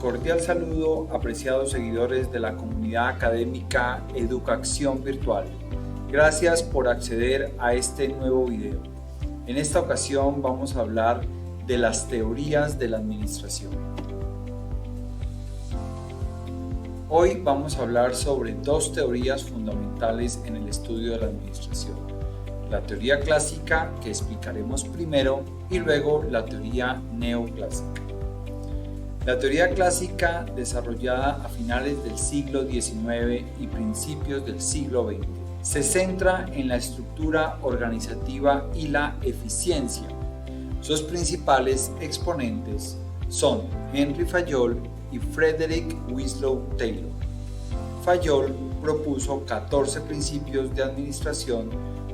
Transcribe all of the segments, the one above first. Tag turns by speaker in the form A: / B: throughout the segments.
A: Cordial saludo, apreciados seguidores de la comunidad académica Educación Virtual. Gracias por acceder a este nuevo video. En esta ocasión vamos a hablar de las teorías de la administración. Hoy vamos a hablar sobre dos teorías fundamentales en el estudio de la administración. La teoría clásica, que explicaremos primero, y luego la teoría neoclásica. La teoría clásica, desarrollada a finales del siglo XIX y principios del siglo XX, se centra en la estructura organizativa y la eficiencia. Sus principales exponentes son Henry Fayol y Frederick Winslow Taylor. Fayol propuso 14 principios de administración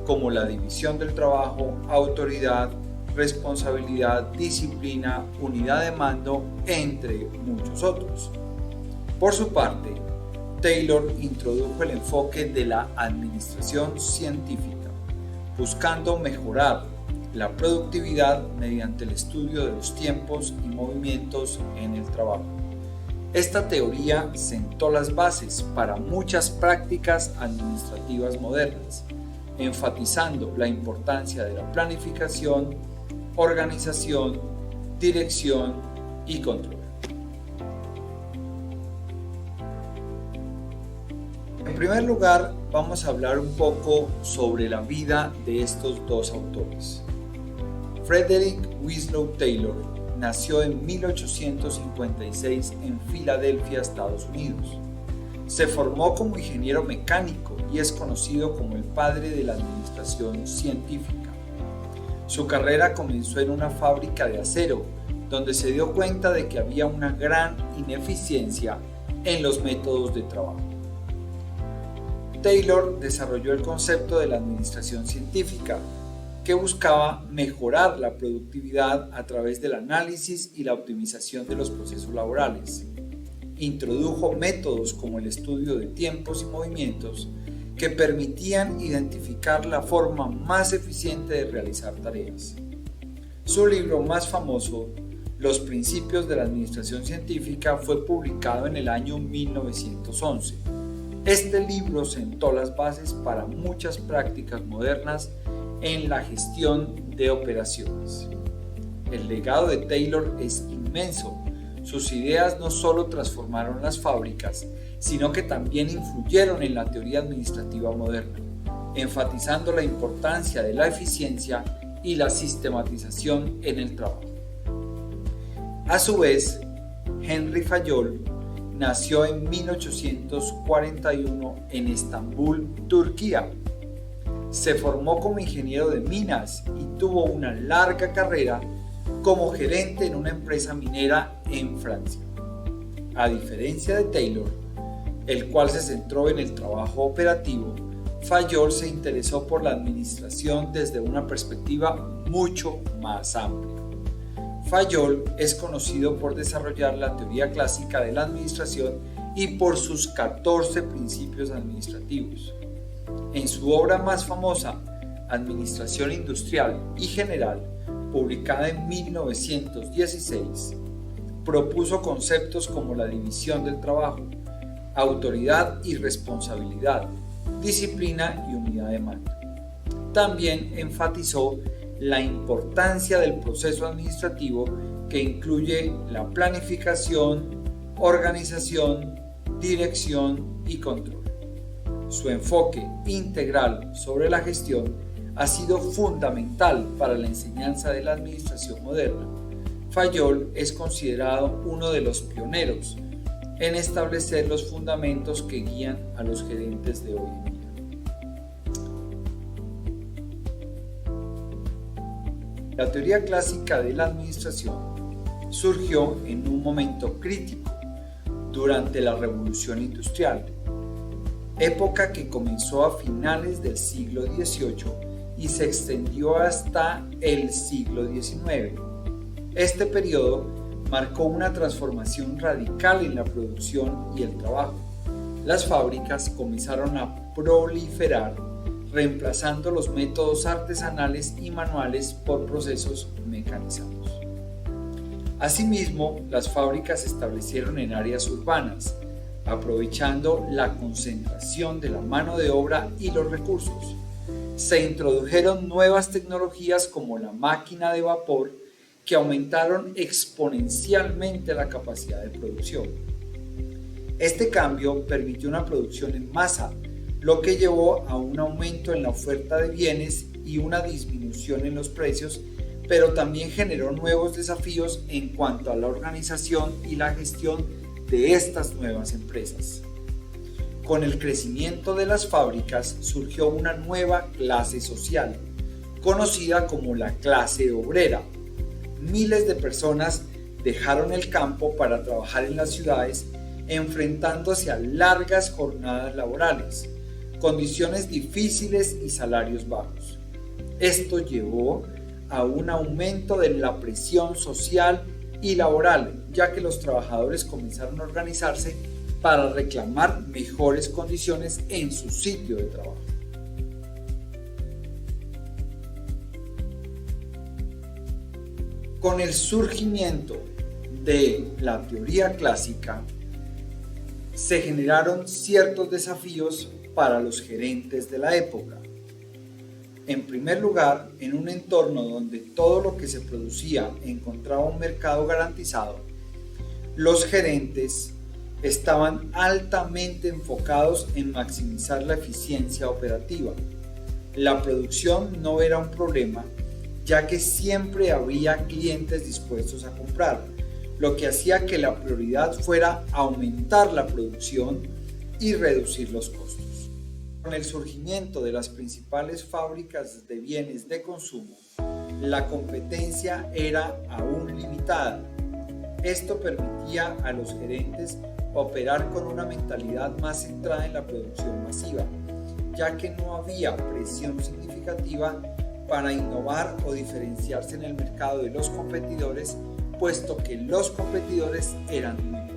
A: como la división del trabajo, autoridad, responsabilidad, disciplina, unidad de mando, entre muchos otros. Por su parte, Taylor introdujo el enfoque de la administración científica, buscando mejorar la productividad mediante el estudio de los tiempos y movimientos en el trabajo. Esta teoría sentó las bases para muchas prácticas administrativas modernas, enfatizando la importancia de la planificación, organización, dirección y control. En primer lugar, vamos a hablar un poco sobre la vida de estos dos autores. Frederick Winslow Taylor nació en 1856 en Filadelfia, Estados Unidos. Se formó como ingeniero mecánico y es conocido como el padre de la administración científica. Su carrera comenzó en una fábrica de acero, donde se dio cuenta de que había una gran ineficiencia en los métodos de trabajo. Taylor desarrolló el concepto de la administración científica, que buscaba mejorar la productividad a través del análisis y la optimización de los procesos laborales. Introdujo métodos como el estudio de tiempos y movimientos que permitían identificar la forma más eficiente de realizar tareas. Su libro más famoso, Los Principios de la Administración Científica, fue publicado en el año 1911. Este libro sentó las bases para muchas prácticas modernas en la gestión de operaciones. El legado de Taylor es inmenso. Sus ideas no solo transformaron las fábricas, sino que también influyeron en la teoría administrativa moderna, enfatizando la importancia de la eficiencia y la sistematización en el trabajo. A su vez, Henry Fayol nació en 1841 en Estambul, Turquía. Se formó como ingeniero de minas y tuvo una larga carrera como gerente en una empresa minera en Francia. A diferencia de Taylor, el cual se centró en el trabajo operativo, Fayol se interesó por la administración desde una perspectiva mucho más amplia. Fayol es conocido por desarrollar la teoría clásica de la administración y por sus 14 principios administrativos. En su obra más famosa, Administración Industrial y General, publicada en 1916, propuso conceptos como la división del trabajo, autoridad y responsabilidad, disciplina y unidad de mando. También enfatizó la importancia del proceso administrativo que incluye la planificación, organización, dirección y control. Su enfoque integral sobre la gestión ha sido fundamental para la enseñanza de la administración moderna. Fayol es considerado uno de los pioneros en establecer los fundamentos que guían a los gerentes de hoy en día. La teoría clásica de la administración surgió en un momento crítico durante la Revolución Industrial, época que comenzó a finales del siglo XVIII y se extendió hasta el siglo XIX. Este periodo marcó una transformación radical en la producción y el trabajo. Las fábricas comenzaron a proliferar, reemplazando los métodos artesanales y manuales por procesos mecanizados. Asimismo, las fábricas se establecieron en áreas urbanas, aprovechando la concentración de la mano de obra y los recursos. Se introdujeron nuevas tecnologías como la máquina de vapor que aumentaron exponencialmente la capacidad de producción. Este cambio permitió una producción en masa, lo que llevó a un aumento en la oferta de bienes y una disminución en los precios, pero también generó nuevos desafíos en cuanto a la organización y la gestión de estas nuevas empresas. Con el crecimiento de las fábricas surgió una nueva clase social, conocida como la clase obrera. Miles de personas dejaron el campo para trabajar en las ciudades, enfrentándose a largas jornadas laborales, condiciones difíciles y salarios bajos. Esto llevó a un aumento de la presión social y laboral, ya que los trabajadores comenzaron a organizarse para reclamar mejores condiciones en su sitio de trabajo. Con el surgimiento de la teoría clásica, se generaron ciertos desafíos para los gerentes de la época. En primer lugar, en un entorno donde todo lo que se producía encontraba un mercado garantizado, los gerentes estaban altamente enfocados en maximizar la eficiencia operativa. La producción no era un problema, ya que siempre había clientes dispuestos a comprar, lo que hacía que la prioridad fuera aumentar la producción y reducir los costos. Con el surgimiento de las principales fábricas de bienes de consumo, la competencia era aún limitada. Esto permitía a los gerentes operar con una mentalidad más centrada en la producción masiva, ya que no había presión significativa para innovar o diferenciarse en el mercado de los competidores, puesto que los competidores eran muy pocos.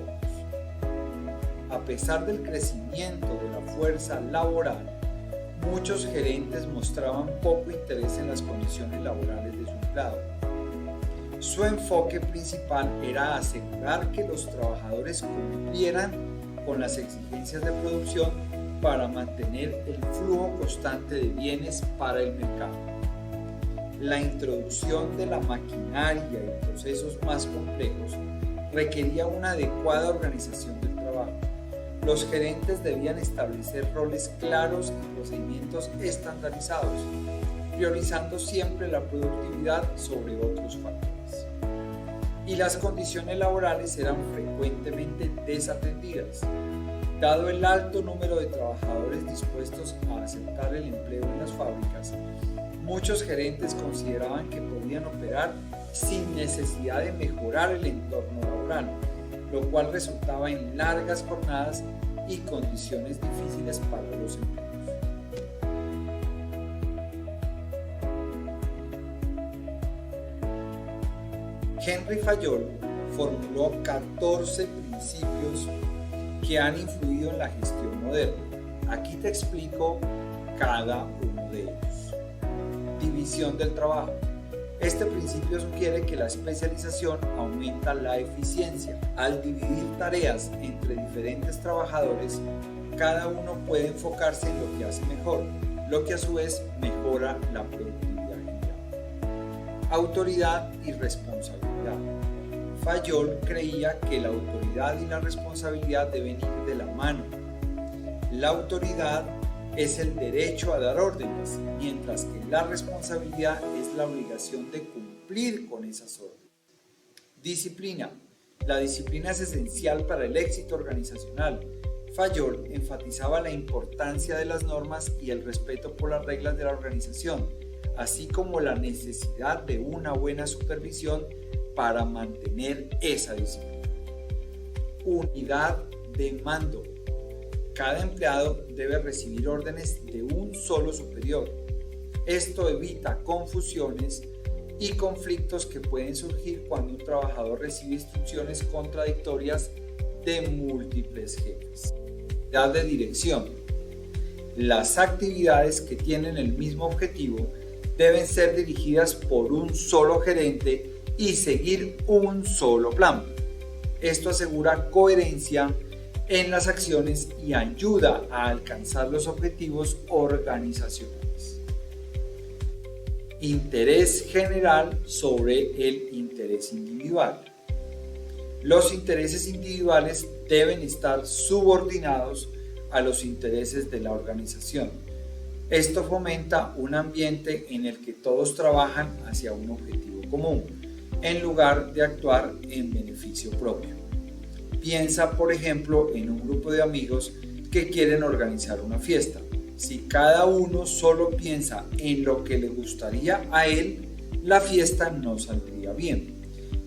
A: A pesar del crecimiento de la fuerza laboral, muchos gerentes mostraban poco interés en las condiciones laborales de su empleado. Su enfoque principal era asegurar que los trabajadores cumplieran con las exigencias de producción para mantener el flujo constante de bienes para el mercado. La introducción de la maquinaria y procesos más complejos requería una adecuada organización del trabajo. Los gerentes debían establecer roles claros y procedimientos estandarizados, priorizando siempre la productividad sobre otros factores. Y las condiciones laborales eran frecuentemente desatendidas. Dado el alto número de trabajadores dispuestos a aceptar el empleo en las fábricas, muchos gerentes consideraban que podían operar sin necesidad de mejorar el entorno laboral, lo cual resultaba en largas jornadas y condiciones difíciles para los empleados. Henry Fayol formuló 14 principios que han influido en la gestión moderna. Aquí te explico cada uno de ellos. División del trabajo. Este principio sugiere que la especialización aumenta la eficiencia. Al dividir tareas entre diferentes trabajadores, cada uno puede enfocarse en lo que hace mejor, lo que a su vez mejora la productividad general. Autoridad y responsabilidad. Fayol creía que la autoridad y la responsabilidad deben ir de la mano. La autoridad es el derecho a dar órdenes, mientras que la responsabilidad es la obligación de cumplir con esas órdenes. Disciplina. La disciplina es esencial para el éxito organizacional. Fayol enfatizaba la importancia de las normas y el respeto por las reglas de la organización, así como la necesidad de una buena supervisión para mantener esa disciplina. Unidad de mando. Cada empleado debe recibir órdenes de un solo superior. Esto evita confusiones y conflictos que pueden surgir cuando un trabajador recibe instrucciones contradictorias de múltiples jefes. Unidad de dirección. Las actividades que tienen el mismo objetivo deben ser dirigidas por un solo gerente y seguir un solo plan. Esto asegura coherencia en las acciones y ayuda a alcanzar los objetivos organizacionales. Interés general sobre el interés individual. Los intereses individuales deben estar subordinados a los intereses de la organización. Esto fomenta un ambiente en el que todos trabajan hacia un objetivo común, en lugar de actuar en beneficio propio. Piensa, por ejemplo, en un grupo de amigos que quieren organizar una fiesta. Si cada uno solo piensa en lo que le gustaría a él, la fiesta no saldría bien.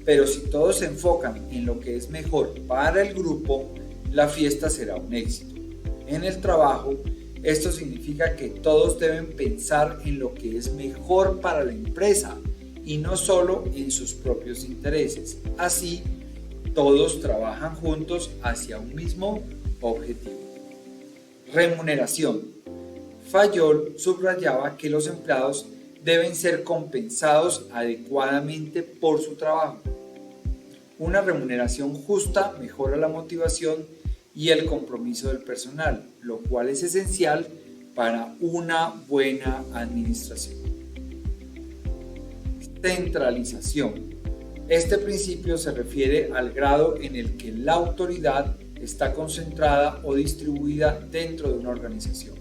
A: Pero si todos se enfocan en lo que es mejor para el grupo, la fiesta será un éxito. En el trabajo, esto significa que todos deben pensar en lo que es mejor para la empresa y no solo en sus propios intereses. Así, todos trabajan juntos hacia un mismo objetivo. Remuneración. Fayol subrayaba que los empleados deben ser compensados adecuadamente por su trabajo. Una remuneración justa mejora la motivación y el compromiso del personal, lo cual es esencial para una buena administración. Centralización. Este principio se refiere al grado en el que la autoridad está concentrada o distribuida dentro de una organización.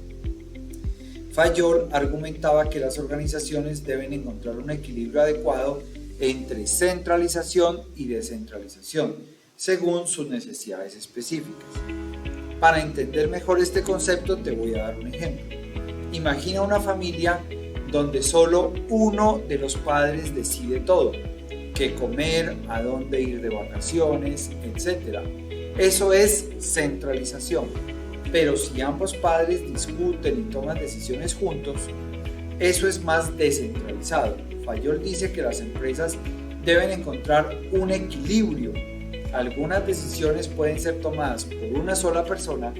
A: Fayol argumentaba que las organizaciones deben encontrar un equilibrio adecuado entre centralización y descentralización, según sus necesidades específicas. Para entender mejor este concepto te voy a dar un ejemplo. Imagina una familia donde solo uno de los padres decide todo, qué comer, a dónde ir de vacaciones, etc. Eso es centralización. Pero si ambos padres discuten y toman decisiones juntos, eso es más descentralizado. Fayol dice que las empresas deben encontrar un equilibrio. Algunas decisiones pueden ser tomadas por una sola persona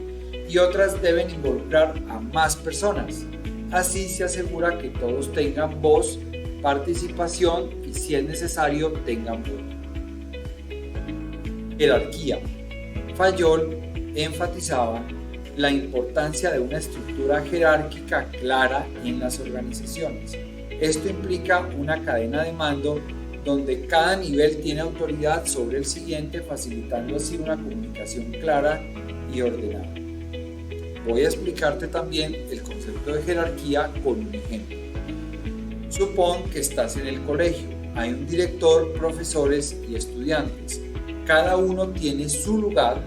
A: y otras deben involucrar a más personas. Así se asegura que todos tengan voz, participación y, si es necesario, tengan voto. Jerarquía. Fayol enfatizaba la importancia de una estructura jerárquica clara en las organizaciones. Esto implica una cadena de mando donde cada nivel tiene autoridad sobre el siguiente, facilitando así una comunicación clara y ordenada. Voy a explicarte también el concepto de jerarquía con un ejemplo. Supón que estás en el colegio. Hay un director, profesores y estudiantes. Cada uno tiene su lugar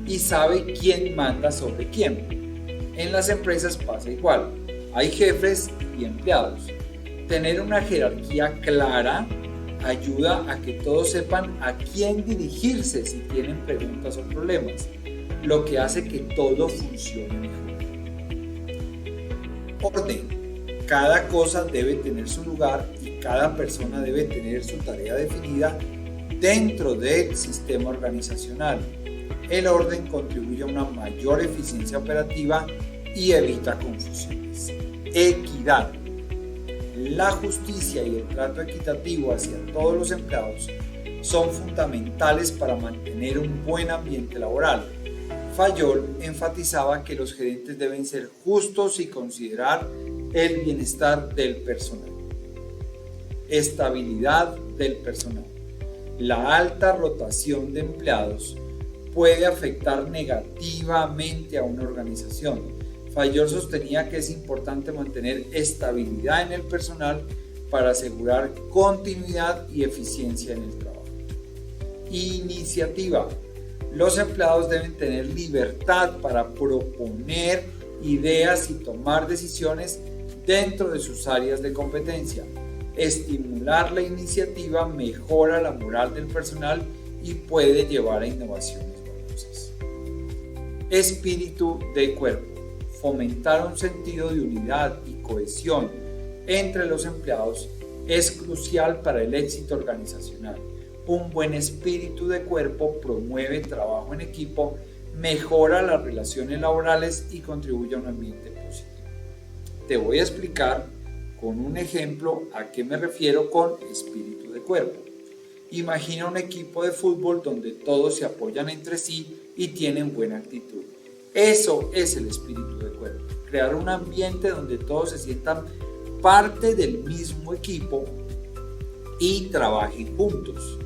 A: y sabe quién manda sobre quién. En las empresas pasa igual. Hay jefes y empleados. Tener una jerarquía clara ayuda a que todos sepan a quién dirigirse si tienen preguntas o problemas, lo que hace que todo funcione mejor. Orden. Cada cosa debe tener su lugar y cada persona debe tener su tarea definida dentro del sistema organizacional. El orden contribuye a una mayor eficiencia operativa y evita confusiones. Equidad. La justicia y el trato equitativo hacia todos los empleados son fundamentales para mantener un buen ambiente laboral. Fayol enfatizaba que los gerentes deben ser justos y considerar el bienestar del personal. Estabilidad del personal. La alta rotación de empleados puede afectar negativamente a una organización. Fayol sostenía que es importante mantener estabilidad en el personal para asegurar continuidad y eficiencia en el trabajo. Iniciativa. Los empleados deben tener libertad para proponer ideas y tomar decisiones dentro de sus áreas de competencia. Estimular la iniciativa mejora la moral del personal y puede llevar a innovaciones valiosas. Espíritu de cuerpo. Fomentar un sentido de unidad y cohesión entre los empleados es crucial para el éxito organizacional. Un buen espíritu de cuerpo promueve trabajo en equipo, mejora las relaciones laborales y contribuye a un ambiente positivo. Te voy a explicar con un ejemplo a qué me refiero con espíritu de cuerpo. Imagina un equipo de fútbol donde todos se apoyan entre sí y tienen buena actitud. Eso es el espíritu de cuerpo, crear un ambiente donde todos se sientan parte del mismo equipo y trabajen juntos.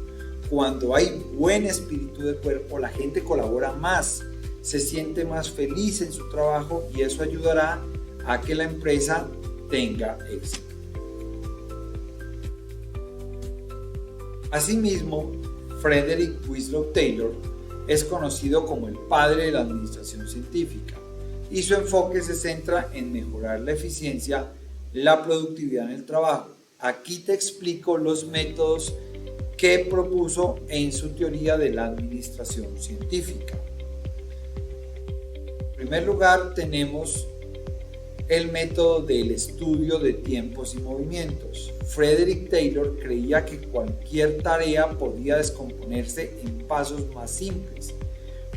A: Cuando hay buen espíritu de cuerpo, la gente colabora más, se siente más feliz en su trabajo y eso ayudará a que la empresa tenga éxito. Asimismo, Frederick Winslow Taylor es conocido como el padre de la administración científica y su enfoque se centra en mejorar la eficiencia, la productividad en el trabajo. Aquí te explico los métodos que propuso en su teoría de la administración científica. En primer lugar, tenemos el método del estudio de tiempos y movimientos. Frederick Taylor creía que cualquier tarea podía descomponerse en pasos más simples.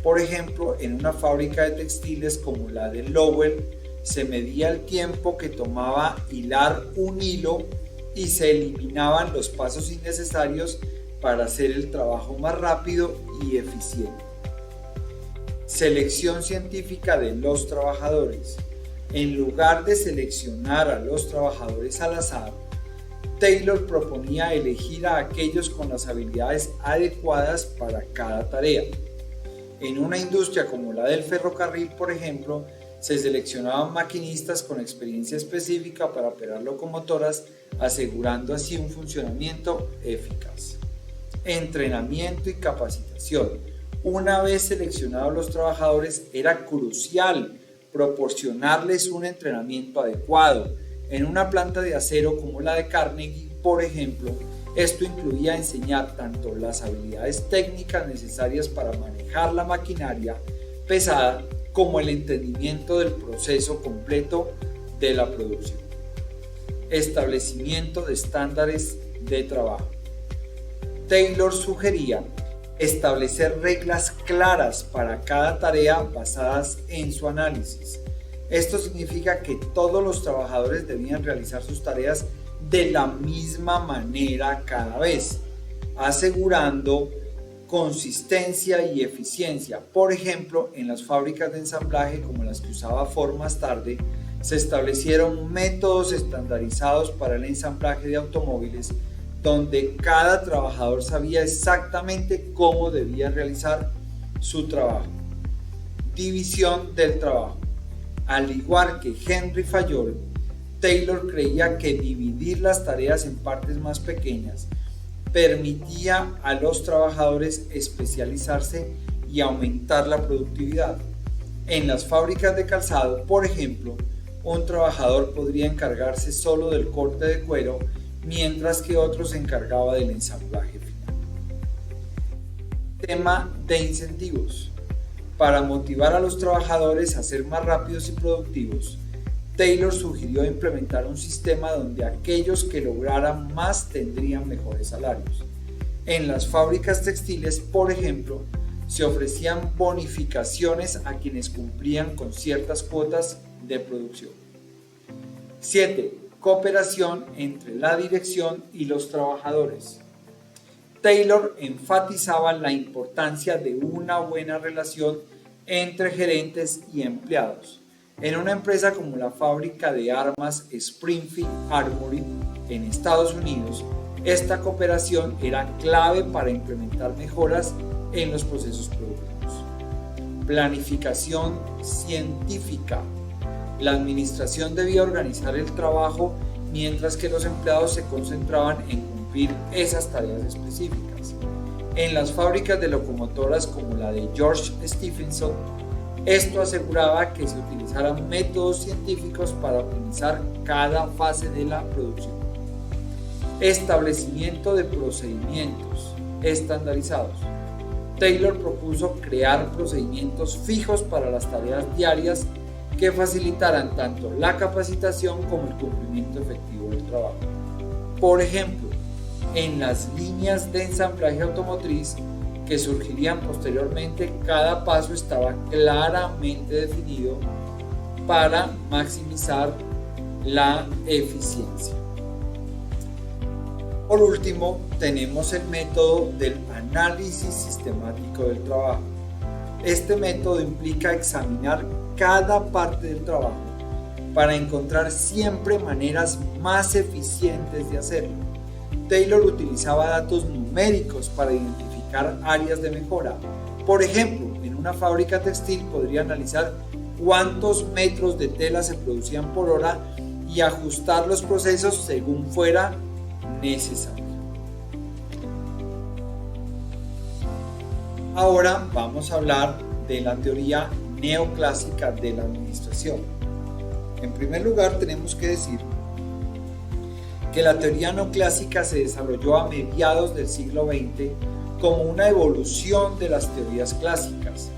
A: Por ejemplo, en una fábrica de textiles como la de Lowell, se medía el tiempo que tomaba hilar un hilo y se eliminaban los pasos innecesarios para hacer el trabajo más rápido y eficiente. Selección científica de los trabajadores. En lugar de seleccionar a los trabajadores al azar, Taylor proponía elegir a aquellos con las habilidades adecuadas para cada tarea. En una industria como la del ferrocarril, por ejemplo, se seleccionaban maquinistas con experiencia específica para operar locomotoras, asegurando así un funcionamiento eficaz. Entrenamiento y capacitación. Una vez seleccionados los trabajadores, era crucial proporcionarles un entrenamiento adecuado. En una planta de acero como la de Carnegie, por ejemplo, esto incluía enseñar tanto las habilidades técnicas necesarias para manejar la maquinaria pesada como el entendimiento del proceso completo de la producción. Establecimiento de estándares de trabajo. Taylor sugería establecer reglas claras para cada tarea basadas en su análisis. Esto significa que todos los trabajadores debían realizar sus tareas de la misma manera cada vez, asegurando consistencia y eficiencia. Por ejemplo, en las fábricas de ensamblaje como las que usaba Ford más tarde, se establecieron métodos estandarizados para el ensamblaje de automóviles donde cada trabajador sabía exactamente cómo debía realizar su trabajo. División del trabajo. Al igual que Henry Fayol, Taylor creía que dividir las tareas en partes más pequeñas permitía a los trabajadores especializarse y aumentar la productividad. En las fábricas de calzado, por ejemplo, un trabajador podría encargarse solo del corte de cuero, mientras que otro se encargaba del ensamblaje final. Tema de incentivos. Para motivar a los trabajadores a ser más rápidos y productivos, Taylor sugirió implementar un sistema donde aquellos que lograran más tendrían mejores salarios. En las fábricas textiles, por ejemplo, se ofrecían bonificaciones a quienes cumplían con ciertas cuotas de producción. 7. Cooperación entre la dirección y los trabajadores. Taylor enfatizaba la importancia de una buena relación entre gerentes y empleados. En una empresa como la fábrica de armas Springfield Armory en Estados Unidos, esta cooperación era clave para implementar mejoras en los procesos productivos. Planificación científica. La administración debía organizar el trabajo mientras que los empleados se concentraban en cumplir esas tareas específicas. En las fábricas de locomotoras como la de George Stephenson, esto aseguraba que se utilizaran métodos científicos para optimizar cada fase de la producción. Establecimiento de procedimientos estandarizados. Taylor propuso crear procedimientos fijos para las tareas diarias que facilitaran tanto la capacitación como el cumplimiento efectivo del trabajo. Por ejemplo, en las líneas de ensamblaje automotriz que surgirían posteriormente, cada paso estaba claramente definido para maximizar la eficiencia. Por último, tenemos el método del análisis sistemático del trabajo. Este método implica examinar cada parte del trabajo para encontrar siempre maneras más eficientes de hacerlo. Taylor utilizaba datos numéricos para identificar áreas de mejora. Por ejemplo, en una fábrica textil podría analizar cuántos metros de tela se producían por hora y ajustar los procesos según fuera necesario. Ahora vamos a hablar de la teoría neoclásica de la administración. En primer lugar, tenemos que decir que la teoría neoclásica se desarrolló a mediados del siglo XX como una evolución de las teorías clásicas,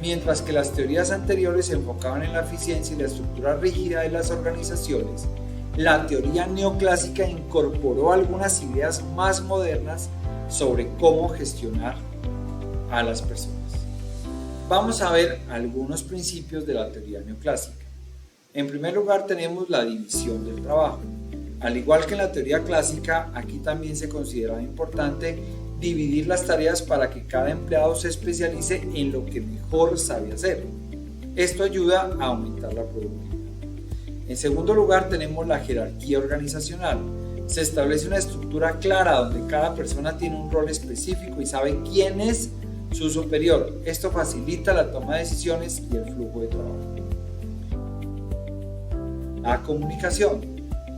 A: mientras que las teorías anteriores se enfocaban en la eficiencia y la estructura rígida de las organizaciones. La teoría neoclásica incorporó algunas ideas más modernas sobre cómo gestionar a las personas. Vamos a ver algunos principios de la teoría neoclásica. En primer lugar, tenemos la división del trabajo. Al igual que en la teoría clásica, aquí también se consideraba importante dividir las tareas para que cada empleado se especialice en lo que mejor sabe hacer. Esto ayuda a aumentar la productividad. En segundo lugar, tenemos la jerarquía organizacional. Se establece una estructura clara donde cada persona tiene un rol específico y sabe quién es su superior. Esto facilita la toma de decisiones y el flujo de trabajo. La comunicación.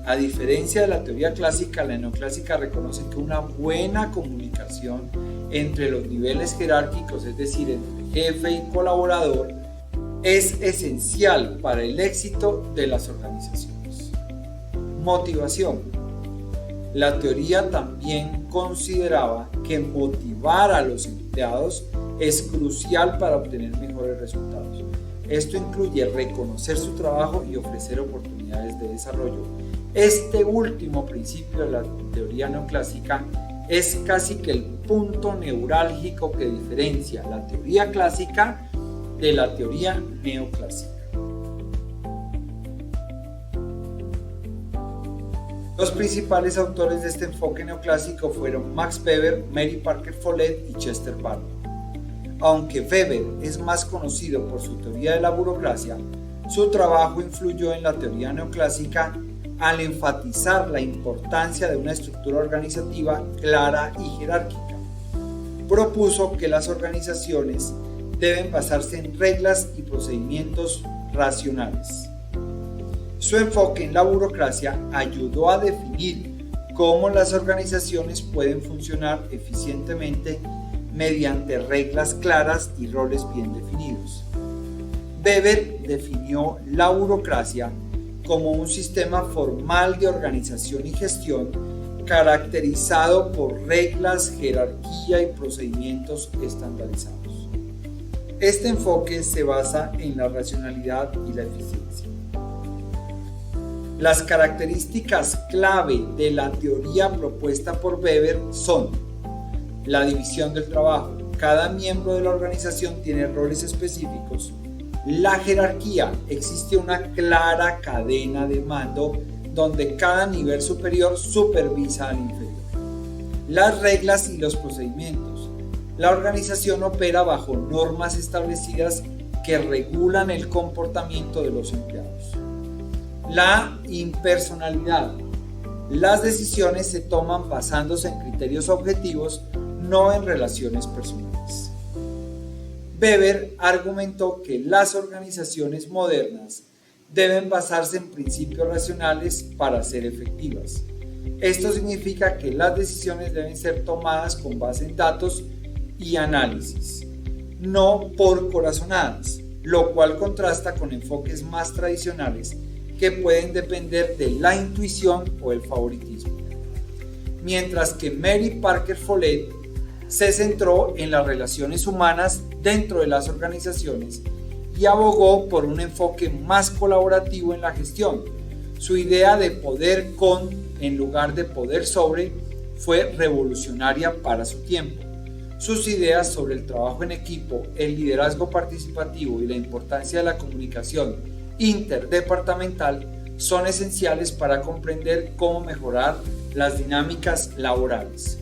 A: A diferencia de la teoría clásica, la neoclásica reconoce que una buena comunicación entre los niveles jerárquicos, es decir, entre jefe y colaborador, es esencial para el éxito de las organizaciones. Motivación. La teoría también consideraba que motivar a los empleados es crucial para obtener mejores resultados. Esto incluye reconocer su trabajo y ofrecer oportunidades de desarrollo. Este último principio de la teoría neoclásica es casi que el punto neurálgico que diferencia la teoría clásica de la teoría neoclásica. Los principales autores de este enfoque neoclásico fueron Max Weber, Mary Parker Follett y Chester Barlow. Aunque Weber es más conocido por su teoría de la burocracia, su trabajo influyó en la teoría neoclásica al enfatizar la importancia de una estructura organizativa clara y jerárquica. Propuso que las organizaciones deben basarse en reglas y procedimientos racionales. Su enfoque en la burocracia ayudó a definir cómo las organizaciones pueden funcionar eficientemente mediante reglas claras y roles bien definidos. Weber definió la burocracia como un sistema formal de organización y gestión caracterizado por reglas, jerarquía y procedimientos estandarizados. Este enfoque se basa en la racionalidad y la eficiencia. Las características clave de la teoría propuesta por Weber son la división del trabajo. Cada miembro de la organización tiene roles específicos. La jerarquía. Existe una clara cadena de mando donde cada nivel superior supervisa al inferior. Las reglas y los procedimientos. La organización opera bajo normas establecidas que regulan el comportamiento de los empleados. La impersonalidad. Las decisiones se toman basándose en criterios objetivos, no en relaciones personales. Weber argumentó que las organizaciones modernas deben basarse en principios racionales para ser efectivas. Esto significa que las decisiones deben ser tomadas con base en datos y análisis, no por corazonadas, lo cual contrasta con enfoques más tradicionales que pueden depender de la intuición o el favoritismo. Mientras que Mary Parker Follett se centró en las relaciones humanas dentro de las organizaciones y abogó por un enfoque más colaborativo en la gestión. Su idea de poder con en lugar de poder sobre fue revolucionaria para su tiempo. Sus ideas sobre el trabajo en equipo, el liderazgo participativo y la importancia de la comunicación interdepartamental son esenciales para comprender cómo mejorar las dinámicas laborales.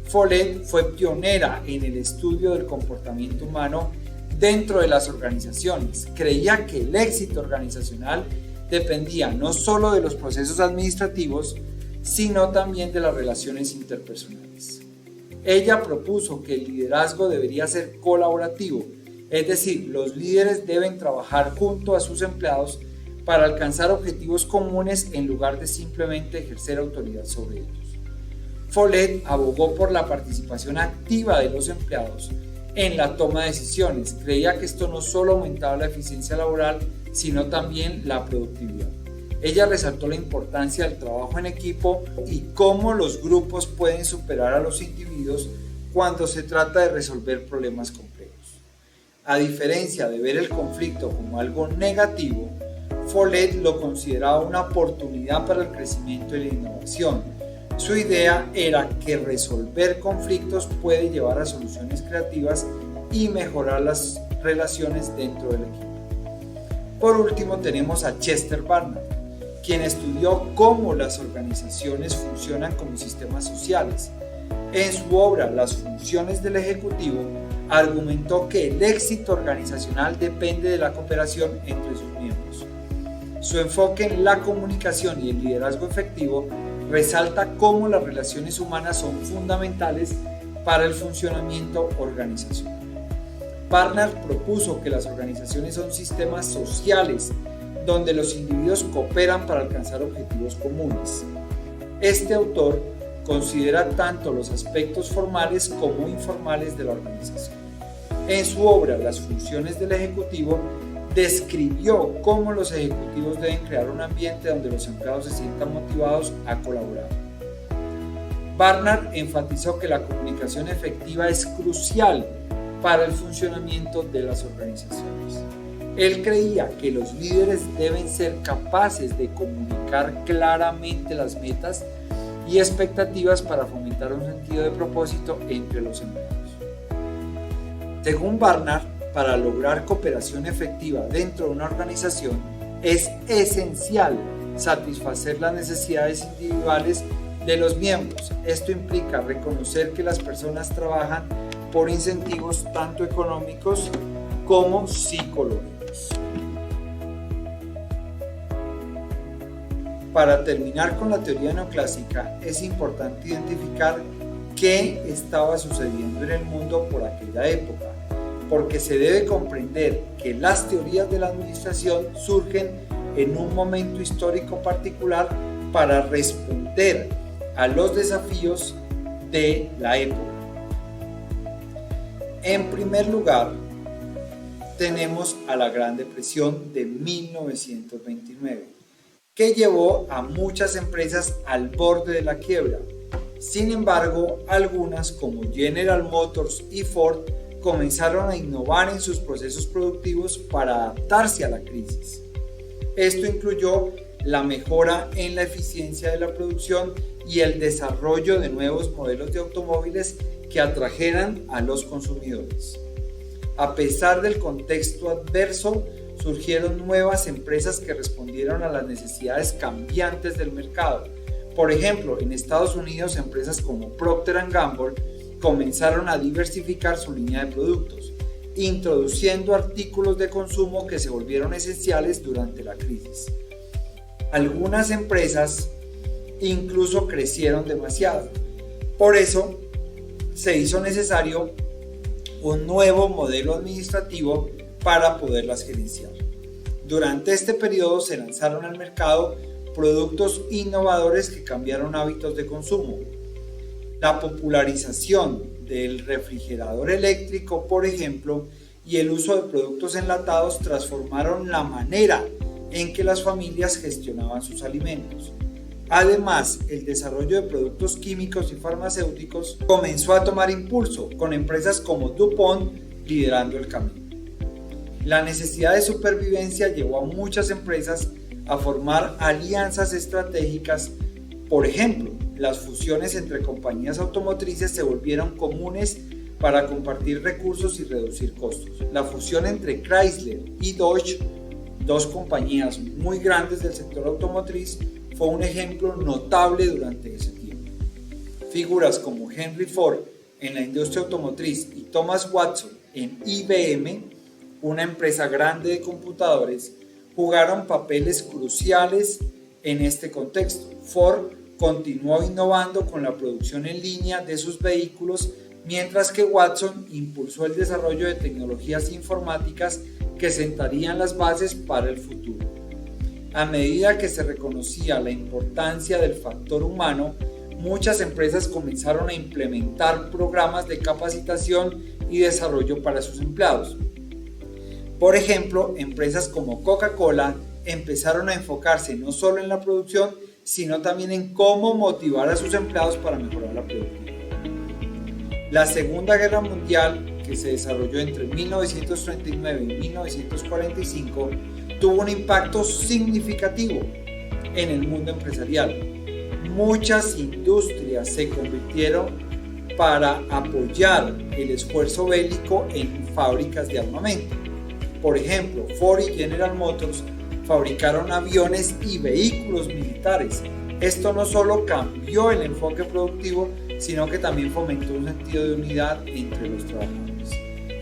A: Follett fue pionera en el estudio del comportamiento humano dentro de las organizaciones. Creía que el éxito organizacional dependía no solo de los procesos administrativos, sino también de las relaciones interpersonales. Ella propuso que el liderazgo debería ser colaborativo, es decir, los líderes deben trabajar junto a sus empleados para alcanzar objetivos comunes en lugar de simplemente ejercer autoridad sobre ellos. Follett abogó por la participación activa de los empleados en la toma de decisiones. Creía que esto no solo aumentaba la eficiencia laboral, sino también la productividad. Ella resaltó la importancia del trabajo en equipo y cómo los grupos pueden superar a los individuos cuando se trata de resolver problemas complejos. A diferencia de ver el conflicto como algo negativo, Follett lo consideraba una oportunidad para el crecimiento y la innovación. Su idea era que resolver conflictos puede llevar a soluciones creativas y mejorar las relaciones dentro del equipo. Por último tenemos a Chester Barnard, quien estudió cómo las organizaciones funcionan como sistemas sociales. En su obra Las funciones del ejecutivo, argumentó que el éxito organizacional depende de la cooperación entre sus miembros. Su enfoque en la comunicación y el liderazgo efectivo resalta cómo las relaciones humanas son fundamentales para el funcionamiento organizacional. Barnard propuso que las organizaciones son sistemas sociales donde los individuos cooperan para alcanzar objetivos comunes. Este autor considera tanto los aspectos formales como informales de la organización. En su obra Las funciones del ejecutivo, describió cómo los ejecutivos deben crear un ambiente donde los empleados se sientan motivados a colaborar. Barnard enfatizó que la comunicación efectiva es crucial para el funcionamiento de las organizaciones. Él creía que los líderes deben ser capaces de comunicar claramente las metas y expectativas para fomentar un sentido de propósito entre los empleados. Según Barnard, para lograr cooperación efectiva dentro de una organización es esencial satisfacer las necesidades individuales de los miembros. Esto implica reconocer que las personas trabajan por incentivos tanto económicos como psicológicos. Para terminar con la teoría neoclásica, es importante identificar qué estaba sucediendo en el mundo por aquella época, porque se debe comprender que las teorías de la administración surgen en un momento histórico particular para responder a los desafíos de la época. En primer lugar, tenemos a la Gran Depresión de 1929, que llevó a muchas empresas al borde de la quiebra. Sin embargo, algunas como General Motors y Ford comenzaron a innovar en sus procesos productivos para adaptarse a la crisis. Esto incluyó la mejora en la eficiencia de la producción y el desarrollo de nuevos modelos de automóviles que atrajeran a los consumidores. A pesar del contexto adverso, surgieron nuevas empresas que respondieron a las necesidades cambiantes del mercado. Por ejemplo, en Estados Unidos, empresas como Procter & Gamble comenzaron a diversificar su línea de productos, introduciendo artículos de consumo que se volvieron esenciales durante la crisis. Algunas empresas incluso crecieron demasiado. Por eso, se hizo necesario un nuevo modelo administrativo para poderlas gerenciar. Durante este periodo se lanzaron al mercado productos innovadores que cambiaron hábitos de consumo. La popularización del refrigerador eléctrico, por ejemplo, y el uso de productos enlatados transformaron la manera en que las familias gestionaban sus alimentos. Además, el desarrollo de productos químicos y farmacéuticos comenzó a tomar impulso, con empresas como DuPont liderando el camino. La necesidad de supervivencia llevó a muchas empresas a formar alianzas estratégicas. Por ejemplo, las fusiones entre compañías automotrices se volvieron comunes para compartir recursos y reducir costos. La fusión entre Chrysler y Dodge dos compañías muy grandes del sector automotriz, fue un ejemplo notable durante ese tiempo. Figuras como Henry Ford en la industria automotriz y Thomas Watson en IBM, una empresa grande de computadores, jugaron papeles cruciales en este contexto. Ford continuó innovando con la producción en línea de sus vehículos, mientras que Watson impulsó el desarrollo de tecnologías informáticas que sentarían las bases para el futuro. A medida que se reconocía la importancia del factor humano, muchas empresas comenzaron a implementar programas de capacitación y desarrollo para sus empleados. Por ejemplo, empresas como Coca-Cola empezaron a enfocarse no solo en la producción, sino también en cómo motivar a sus empleados para mejorar la productividad. La Segunda Guerra Mundial, que se desarrolló entre 1939 y 1945, tuvo un impacto significativo en el mundo empresarial. Muchas industrias se convirtieron para apoyar el esfuerzo bélico en fábricas de armamento. Por ejemplo, Ford y General Motors fabricaron aviones y vehículos militares. Esto no solo cambió el enfoque productivo, sino que también fomentó un sentido de unidad entre los trabajadores.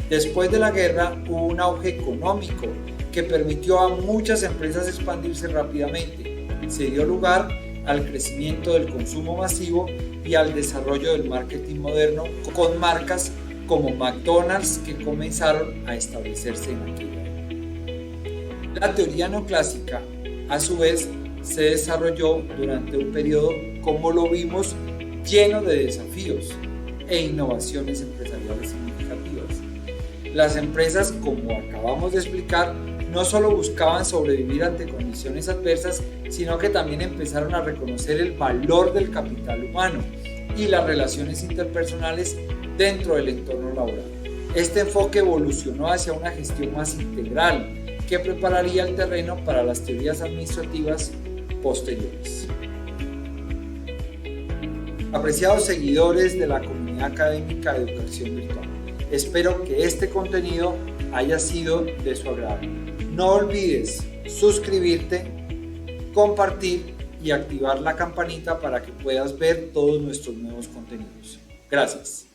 A: Después de la guerra hubo un auge económico que permitió a muchas empresas expandirse rápidamente. Se dio lugar al crecimiento del consumo masivo y al desarrollo del marketing moderno con marcas como McDonald's que comenzaron a establecerse en aquella época. La teoría neoclásica, a su vez, se desarrolló durante un periodo, como lo vimos, lleno de desafíos e innovaciones empresariales significativas. Las empresas, como acabamos de explicar, no solo buscaban sobrevivir ante condiciones adversas, sino que también empezaron a reconocer el valor del capital humano y las relaciones interpersonales dentro del entorno laboral. Este enfoque evolucionó hacia una gestión más integral que prepararía el terreno para las teorías administrativas posteriores. Apreciados seguidores de la comunidad académica de educación virtual, espero que este contenido haya sido de su agrado. No olvides suscribirte, compartir y activar la campanita para que puedas ver todos nuestros nuevos contenidos. Gracias.